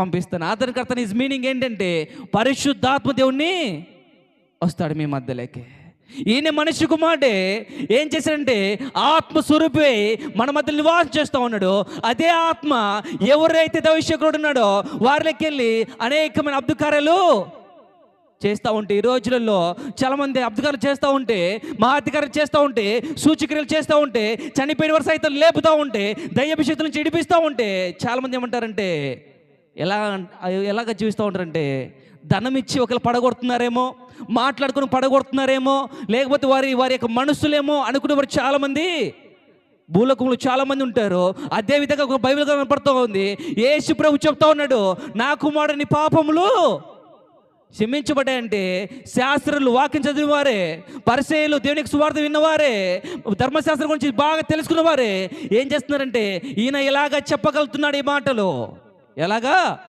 పంపిస్తాను. ఆదరణకర్త is meaning ఏంటంటే పరిశుద్ధాత్మ దేవుణ్ణి వస్తాడు మీ మధ్యలోకి. ఈయన మనిషి కుమారుడే ఏం చేశాడంటే ఆత్మస్వరూపే మన మధ్య నివాసం చేస్తూ ఉన్నాడు. అదే ఆత్మ ఎవరైతే దైవశకుడు ఉన్నాడో వారిలోకి వెళ్ళి అనేకమైన అద్భుతాలు చేస్తూ ఉంటే, ఈ రోజులలో చాలామంది అద్భుతాలు చేస్తూ ఉంటే, మహాధికారులు చేస్తూ ఉంటే, సూచక్రియలు చేస్తూ ఉంటే, చనిపోయిన వారు సైతం లేపుతూ ఉంటే, దయ్యాభిషేకం నుంచి ఇడిపిస్తూ ఉంటే చాలామంది ఏమంటారంటే ఎలాగ జీవిస్తూ ఉంటారంటే ధనం ఇచ్చి ఒకరు పడగొడుతున్నారేమో, మాట్లాడుకుని పడగొడుతున్నారేమో, లేకపోతే వారి యొక్క మనస్సులేమో అనుకునే వారు చాలామంది భూలోకంలో చాలామంది ఉంటారు. అదేవిధంగా ఒక బైబిల్ కనపడుతూ ఉంది. యేసు ప్రభు చెప్తా ఉన్నాడు, నా కుమారుని పాపములు క్షమించబడ్డాయంటే శాస్త్రులు వాక్యం చదివినవారే, పరిసయ్యులు దేవునికి సువార్త విన్నవారే, ధర్మశాస్త్రం గురించి బాగా తెలుసుకున్నవారే ఏం చేస్తున్నారంటే ఈయన ఇలాగా చెప్పగలుగుతున్నాడు ఈ మాటలు. ఎలాగా?